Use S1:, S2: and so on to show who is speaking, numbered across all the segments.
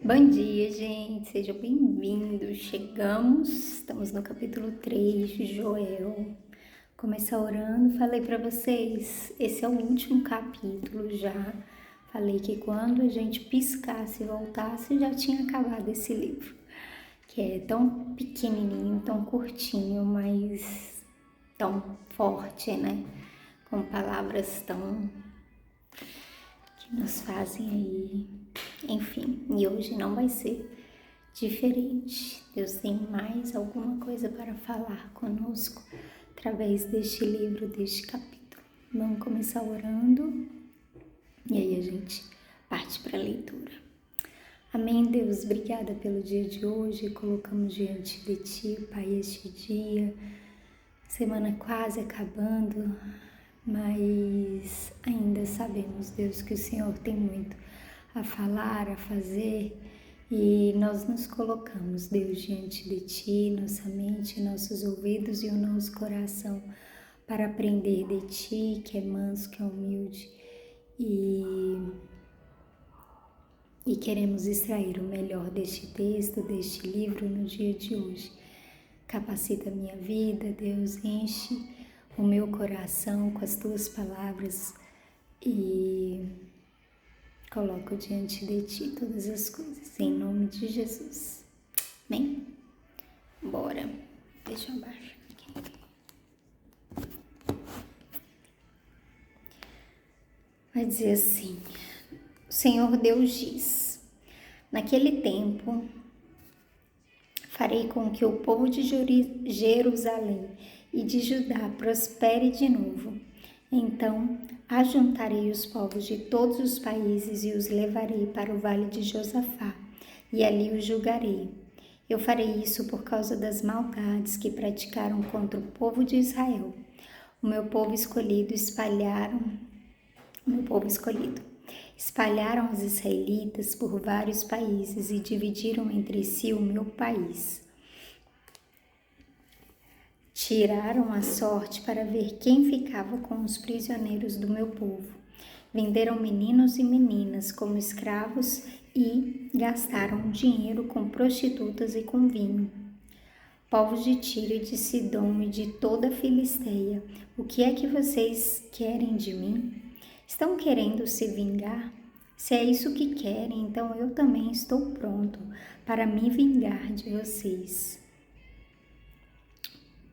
S1: Bom dia, gente, sejam bem-vindos. Estamos no capítulo 3 de Joel. Começar orando, falei para vocês, esse é o último capítulo já. Falei que quando a gente piscasse e voltasse, já tinha acabado esse livro, que é tão pequenininho, tão curtinho, mas tão forte, né? Com palavras tão que nos fazem aí, enfim, e hoje não vai ser diferente. Deus tem mais alguma coisa para falar conosco através deste livro, deste capítulo. Vamos começar orando e aí a gente parte para a leitura. Amém, Deus, obrigada pelo dia de hoje. Colocamos diante de Ti, Pai, este dia, semana quase acabando, mas ainda sabemos, Deus, que o Senhor tem muito a falar, a fazer, e nós nos colocamos, Deus, diante de Ti, nossa mente, nossos ouvidos e o nosso coração para aprender de Ti, que é manso, que é humilde, e queremos extrair o melhor deste texto, deste livro no dia de hoje. Capacita a minha vida, Deus, enche o meu coração com as Tuas palavras e coloco diante de Ti todas as coisas, em nome de Jesus. Amém? Bora. Deixa eu abaixar aqui. Vai dizer assim: o Senhor Deus diz: naquele tempo farei com que o povo de Jerusalém e de Judá prospere de novo. Então ajuntarei os povos de todos os países e os levarei para o vale de Josafá, e ali os julgarei. Eu farei isso por causa das maldades que praticaram contra o povo de Israel. O meu povo escolhido espalharam os israelitas por vários países e dividiram entre si o meu país. Tiraram a sorte para ver quem ficava com os prisioneiros do meu povo. Venderam meninos e meninas como escravos e gastaram dinheiro com prostitutas e com vinho. Povos de Tiro e de Sidom e de toda a Filisteia, o que é que vocês querem de mim? Estão querendo se vingar? Se é isso que querem, então eu também estou pronto para me vingar de vocês.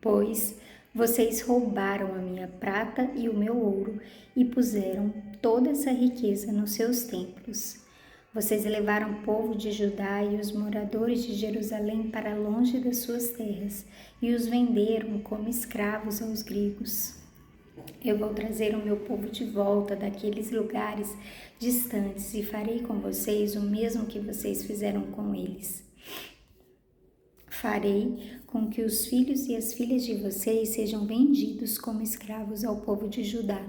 S1: Pois vocês roubaram a minha prata e o meu ouro e puseram toda essa riqueza nos seus templos. Vocês levaram o povo de Judá e os moradores de Jerusalém para longe das suas terras e os venderam como escravos aos gregos. Eu vou trazer o meu povo de volta daqueles lugares distantes e farei com vocês o mesmo que vocês fizeram com eles. Farei com que os filhos e as filhas de vocês sejam vendidos como escravos ao povo de Judá,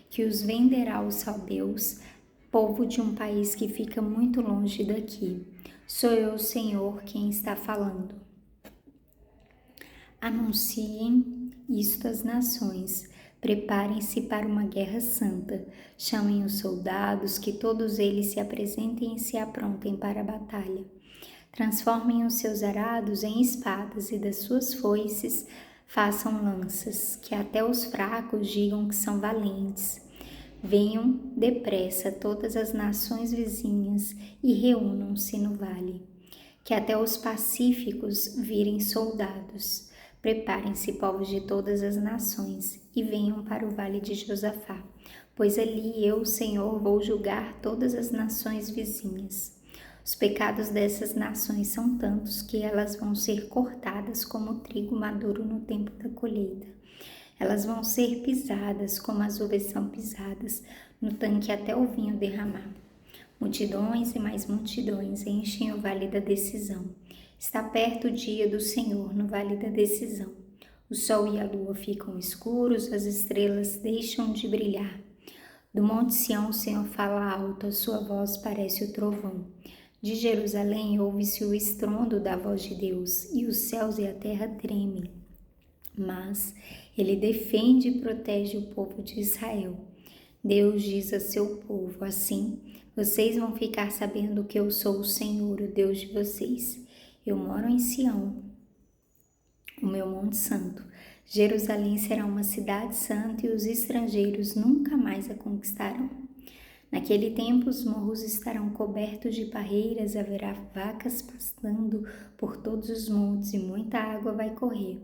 S1: que os venderá aos caldeus, povo de um país que fica muito longe daqui. Sou eu, Senhor, quem está falando. Anunciem isto às nações. Preparem-se para uma guerra santa. Chamem os soldados, que todos eles se apresentem e se aprontem para a batalha. Transformem os seus arados em espadas e das suas foices façam lanças, que até os fracos digam que são valentes. Venham depressa todas as nações vizinhas e reúnam-se no vale. Que até os pacíficos virem soldados. Preparem-se, povos de todas as nações, e venham para o vale de Josafá, pois ali eu, Senhor, vou julgar todas as nações vizinhas. Os pecados dessas nações são tantos que elas vão ser cortadas como o trigo maduro no tempo da colheita. Elas vão ser pisadas como as uvas são pisadas no tanque até o vinho derramar. Multidões e mais multidões enchem o vale da decisão. Está perto o dia do Senhor no vale da decisão. O sol e a lua ficam escuros, as estrelas deixam de brilhar. Do monte Sião o Senhor fala alto, a sua voz parece o trovão. De Jerusalém ouve-se o estrondo da voz de Deus, e os céus e a terra tremem. Mas ele defende e protege o povo de Israel. Deus diz a seu povo assim: Vocês vão ficar sabendo que eu sou o Senhor, o Deus de vocês. Eu moro em Sião, o meu monte santo. Jerusalém será uma cidade santa e os estrangeiros nunca mais a conquistarão. Naquele tempo os morros estarão cobertos de parreiras, haverá vacas pastando por todos os montes e muita água vai correr.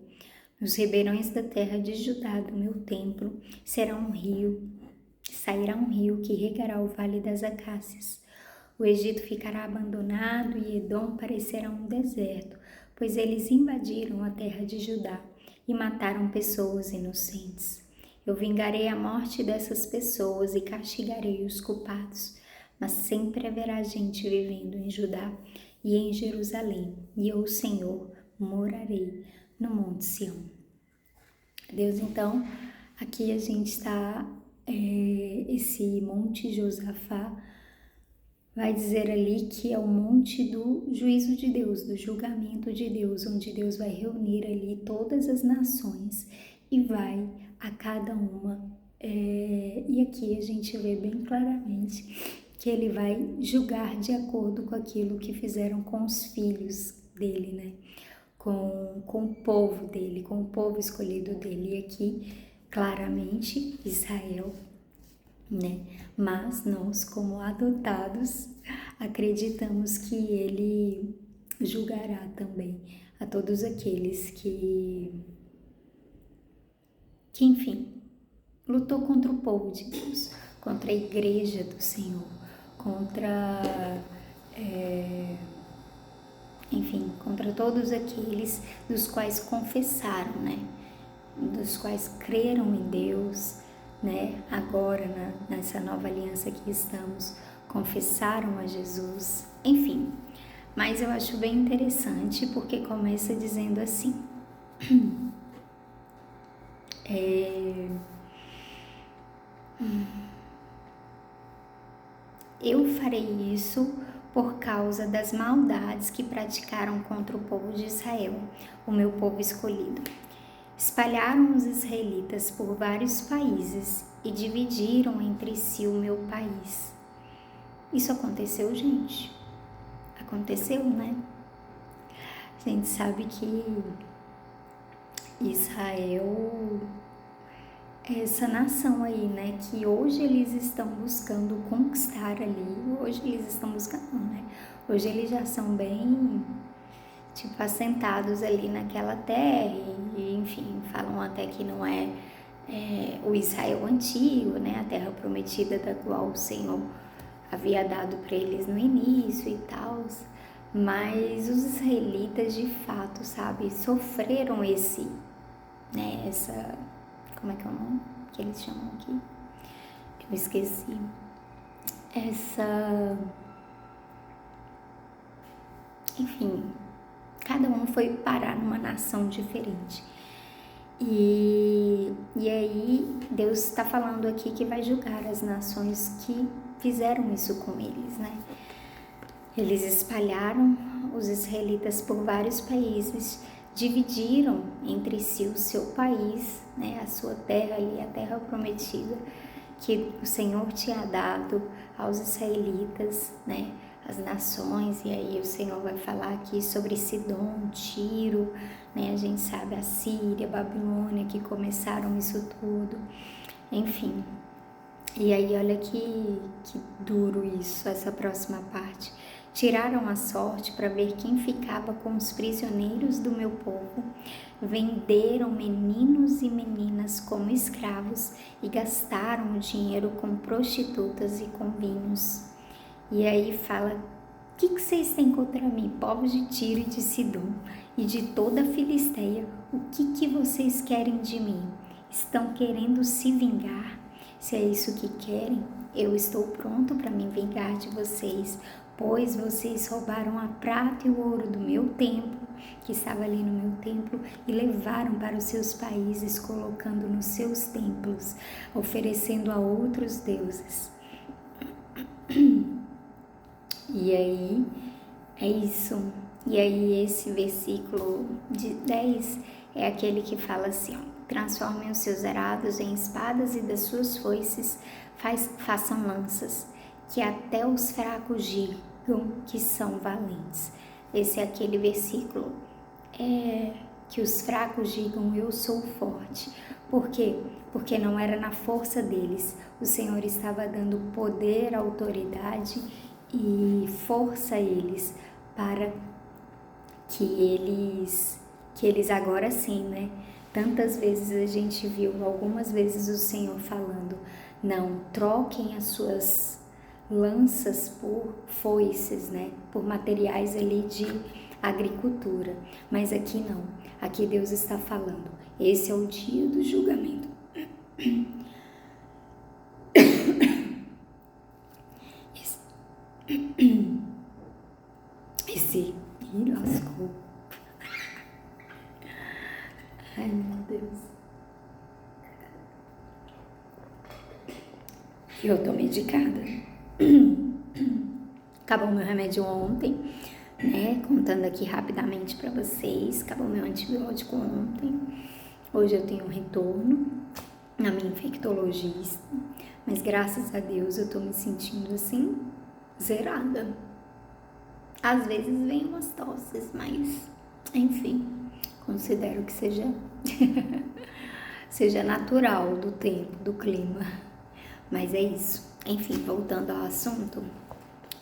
S1: Nos ribeirões da terra de Judá, do meu templo, sairá um rio que regará o vale das acácias. O Egito ficará abandonado e Edom parecerá um deserto, pois eles invadiram a terra de Judá e mataram pessoas inocentes. Eu vingarei a morte dessas pessoas e castigarei os culpados, mas sempre haverá gente vivendo em Judá e em Jerusalém, e eu, o Senhor, morarei no Monte Sião. Deus, então, aqui a gente está, esse Monte Josafá, vai dizer ali que é o monte do juízo de Deus, do julgamento de Deus, onde Deus vai reunir ali todas as nações e vai a cada uma. E aqui a gente vê bem claramente que ele vai julgar de acordo com aquilo que fizeram com os filhos dele, né? Com o povo dele, com o povo escolhido dele. E aqui, claramente, Israel, né? Mas nós, como adotados, acreditamos que ele julgará também a todos aqueles que enfim, lutou contra o povo de Deus, contra a igreja do Senhor, contra, enfim, contra todos aqueles dos quais confessaram, né? Dos quais creram em Deus, né? Agora, nessa nova aliança que estamos, confessaram a Jesus, enfim. Mas eu acho bem interessante porque começa dizendo assim: eu farei isso por causa das maldades que praticaram contra o povo de Israel, o meu povo escolhido. Espalharam os israelitas por vários países e dividiram entre si o meu país. Isso aconteceu, gente? Aconteceu, né? A gente sabe que Israel é essa nação aí, né? Que hoje eles estão buscando conquistar ali. Hoje eles estão buscando, né? Hoje eles já são bem, tipo, assentados ali naquela terra e enfim, falam até que não é, o Israel antigo, né, a terra prometida da qual o Senhor havia dado para eles no início e tal, mas os israelitas de fato, sabe, sofreram esse, né, essa, como é que é o nome que eles chamam aqui? Eu esqueci. Enfim, cada um foi parar numa nação diferente. E aí Deus está falando aqui que vai julgar as nações que fizeram isso com eles, né? Eles espalharam os israelitas por vários países, dividiram entre si o seu país, né? A sua terra ali, a terra prometida que o Senhor tinha dado aos israelitas, né? As nações, e aí o Senhor vai falar aqui sobre Sidom, Tiro, né? A gente sabe a Síria, a Babilônia, que começaram isso tudo, enfim. E aí olha que duro isso, essa próxima parte. Tiraram a sorte para ver quem ficava com os prisioneiros do meu povo, venderam meninos e meninas como escravos e gastaram o dinheiro com prostitutas e com vinhos. E aí fala: o que vocês têm contra mim, povos de Tiro e de Sidom e de toda a Filisteia? O que vocês querem de mim? Estão querendo se vingar? Se é isso que querem, eu estou pronto para me vingar de vocês, pois vocês roubaram a prata e o ouro do meu templo, que estava ali no meu templo, e levaram para os seus países, colocando nos seus templos, oferecendo a outros deuses. E aí, é isso. E aí esse versículo de 10 é aquele que fala assim, ó: transformem os seus arados em espadas e das suas foices façam lanças. que até os fracos digam que são valentes. Esse é aquele versículo que os fracos digam eu sou forte. Por quê? Porque não era na força deles. O Senhor estava dando poder, autoridade e força a eles para que eles agora sim, né? Tantas vezes a gente viu, algumas vezes o Senhor falando, não, troquem as suas lanças por foices, né? Por materiais ali de agricultura. Mas aqui não. Aqui Deus está falando, esse é o dia do julgamento. Ih, lascou. Ai, meu Deus. Eu tô medicada. Acabou meu remédio ontem, né? Contando aqui rapidamente pra vocês. Acabou meu antibiótico ontem. Hoje eu tenho um retorno na minha infectologista. Mas graças a Deus eu tô me sentindo assim, zerada. Às vezes vem umas tosses, mas enfim, considero que seja natural do tempo, do clima. Mas é isso. Enfim, voltando ao assunto.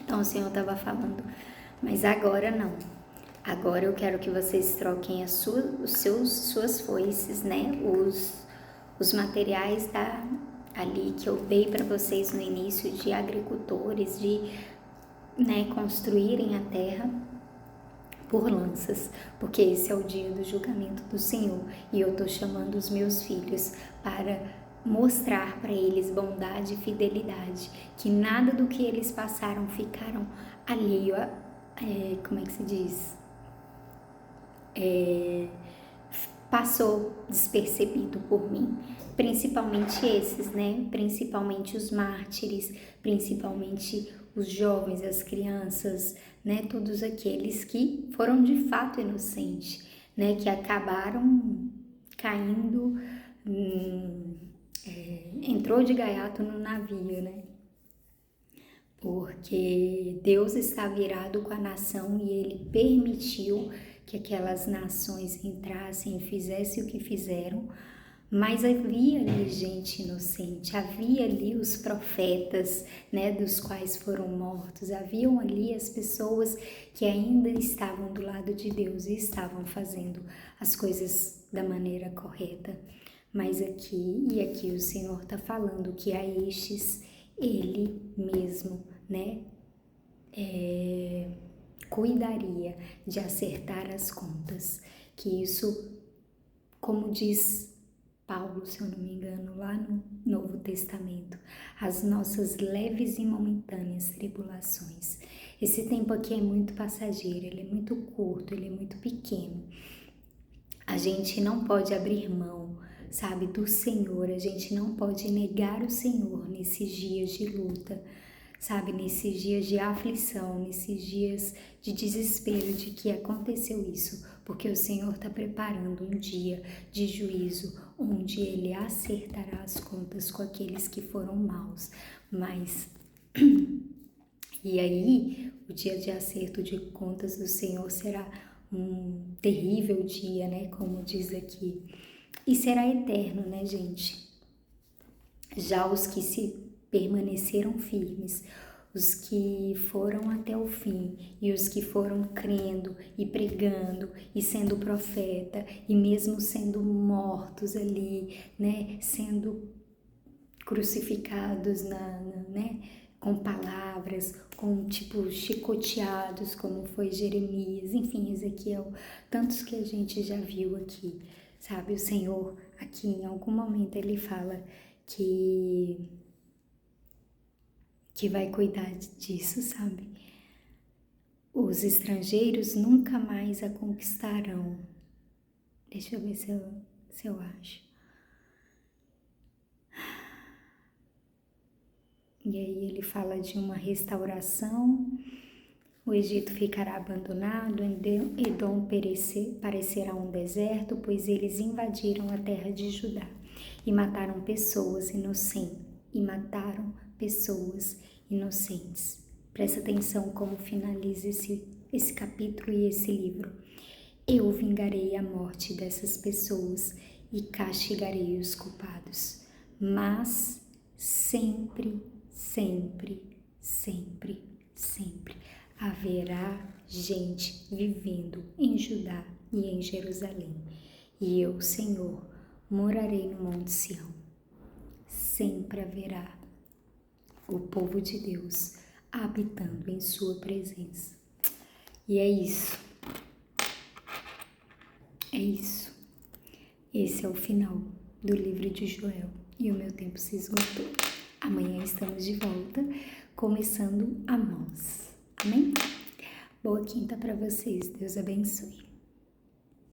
S1: Então o Senhor estava falando, mas agora não. Agora eu quero que vocês troquem as suas foices, né? Os materiais ali que eu dei para vocês no início de agricultores, de, né, construírem a terra por lanças, porque esse é o dia do julgamento do Senhor e eu tô chamando os meus filhos para mostrar para eles bondade e fidelidade, que nada do que eles passaram ficaram alheio a, como é que se diz? Passou despercebido por mim, principalmente esses, né? Principalmente os mártires, principalmente os jovens, as crianças, né? Todos aqueles que foram de fato inocentes, né? Que acabaram caindo, entrou de gaiato no navio, né? Porque Deus está virado com a nação e Ele permitiu que aquelas nações entrassem e fizessem o que fizeram, mas havia ali gente inocente, havia ali os profetas, né, dos quais foram mortos, haviam ali as pessoas que ainda estavam do lado de Deus e estavam fazendo as coisas da maneira correta. Mas aqui o Senhor está falando que a estes Ele mesmo, né, cuidaria de acertar as contas, que isso, como diz Paulo, se eu não me engano, lá no Novo Testamento, as nossas leves e momentâneas tribulações. Esse tempo aqui é muito passageiro, ele é muito curto, ele é muito pequeno. A gente não pode abrir mão, sabe, do Senhor, a gente não pode negar o Senhor nesses dias de luta, sabe, nesses dias de aflição, nesses dias de desespero de que aconteceu isso, porque o Senhor está preparando um dia de juízo, onde Ele acertará as contas com aqueles que foram maus, mas... E aí, o dia de acerto de contas do Senhor será um terrível dia, né, como diz aqui, e será eterno, né, gente? Já os que se permaneceram firmes, os que foram até o fim e os que foram crendo e pregando e sendo profeta e mesmo sendo mortos ali, né, sendo crucificados né, com palavras, com tipo chicoteados, como foi Jeremias, enfim, Ezequiel, tantos que a gente já viu aqui, sabe? O Senhor aqui em algum momento ele fala que vai cuidar disso, sabe? Os estrangeiros nunca mais a conquistarão. Deixa eu ver se eu acho. E aí ele fala de uma restauração, o Egito ficará abandonado, Edom parecerá um deserto, pois eles invadiram a terra de Judá e mataram pessoas inocentes, inocentes. Presta atenção como finaliza esse capítulo e esse livro. Eu vingarei a morte dessas pessoas e castigarei os culpados. Mas sempre, sempre, sempre, sempre haverá gente vivendo em Judá e em Jerusalém. E eu, Senhor, morarei no Monte Sião. Sempre haverá o povo de Deus habitando em sua presença. E é isso. É isso. Esse é o final do livro de Joel. E o meu tempo se esgotou. Amanhã estamos de volta, começando Amós. Amém? Boa quinta para vocês. Deus abençoe.